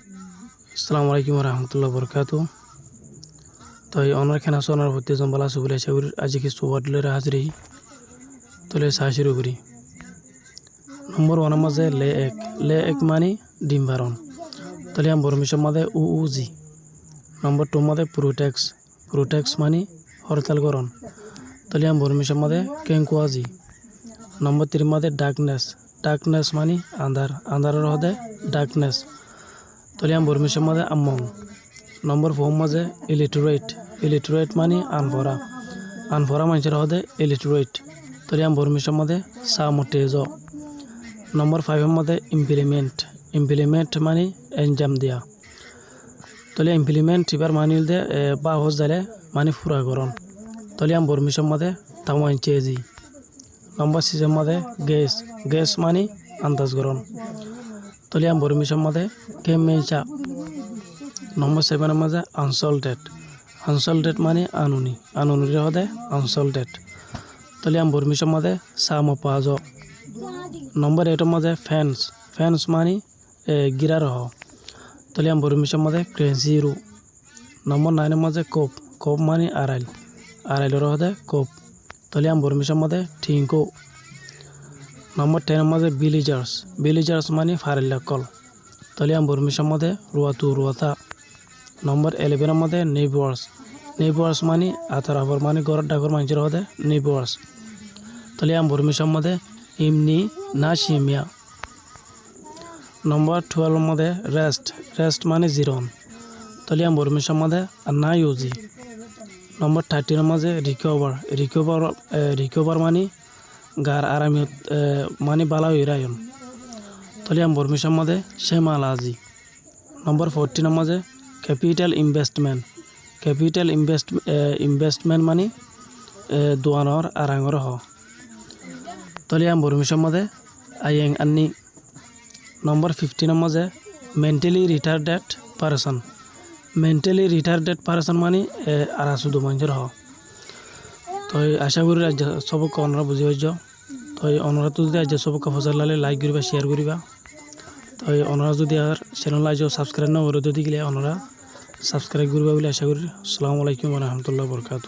আসসালামু আলাইকুম রহমতুল্লাহ বরকাত। তো অনার খানা সোনার হতে জম্বালা সুবলে চাউর আজি কিছু ওয়ার্ডলের হাজরি তলে সাহায্য করি। নম্বর ওয়ানের মাঝে লে এক মানে ডিম ভারণ তলে আমি বরমিশর মাঝে জি। নম্বর টু মাঝে প্রোটেক্স মানে হরতাল করণ তলে আমি বরমিশর মাঝে কেঙ্কুয়াজি। নম্বর থ্রি মাঝে ডার্কনেস মানে আন্ধারের হদে ডার্কনেস তলে আমি বরমিশর মাঝে আমং। নম্বর ফোর মাঝে ইলিটারেট মানে আনফরা মানুষের হদে ইলিটারেট তলে আমি বরমিশর মাঝে সামটেজ। নম্বর ফাইভের মধ্যে ইমপ্লিমেন্ট মানে এনজাম দিয়া তলে ইমপ্লিমেন্ট এবার মানিল দে বা হজ দিলে মানে ফুরা করণ তলে আমি বরমিশর মধ্যে তামাইনচেজি। নম্বর সিক্সের মধ্যে গ্যাস মানে আন্দাজ করণ তলে আমি বরমিশর মধ্যে কেমেচা। নম্বর সেভেনের মাঝে আনসল্টেড মানে আনুনির হদে আনসল্টেড তলে আমি বরমিশর মধ্যে সামপাজ। নম্বর এইটের মাঝে ফ্যান্স মানে গিরার হ তলে আমি বরমিশর মধ্যে ক্রেজিরু। নম্বর নাইনের মাঝে কোপ মানে আড়াইলের হদে কোপ তলে আমি বরমিশর মধ্যে ঠিঙ্কো। নম্বর টেনের মাঝে বিলিজার্স মানে ফারেল্লা কল তলে আমি বরমিশর মধ্যে রুয়াতা। নম্বর 11 মধ্যে নেইবার্স মানে আতরাফর মানে গড় ডাকর মানুষের হদে নেইবার্স তলে আমি বরমিশর মধ্যে ইমনি না শিমিয়া। নম্বর 12 মধ্যে রেস্ট মানে জিরন তলে আমি বরমিশর মধ্যে না ইউজি। নম্বর 13 মাঝে রিকভার মানে গার আরামিয়ত মানে বালা ইরায়ন তলে আমি বরমিশর মধ্যে শেমালাজি। নম্বর 14 মাঝে ক্যাপিটাল ইনভেস্টমেন্ট মানে দোয়ানর আরাঙর হ তলে আমি বরমিশর মধ্যে আইয়েং আন্নি। নম্বর 15 মাঝে মেন্টালি রিটার্ডেড পারসন মানে আরাসুদু মানুষের হ। তো আশা করি আজ সবকে অনরা বুঝি হয়েছ। তো অনরা তো যদি আজ সবকে ফসল লালে লাইক করিবা শেয়ার করিবা। তো অনরা যদি আর চ্যানেল আজ সাবস্ক্রাইব না করে যদি গেলে অনরা সাবস্ক্রাইব করিবা বলে আশা করি। আসসালামু আলাইকুম রহমতুল্লাহ বরকাত।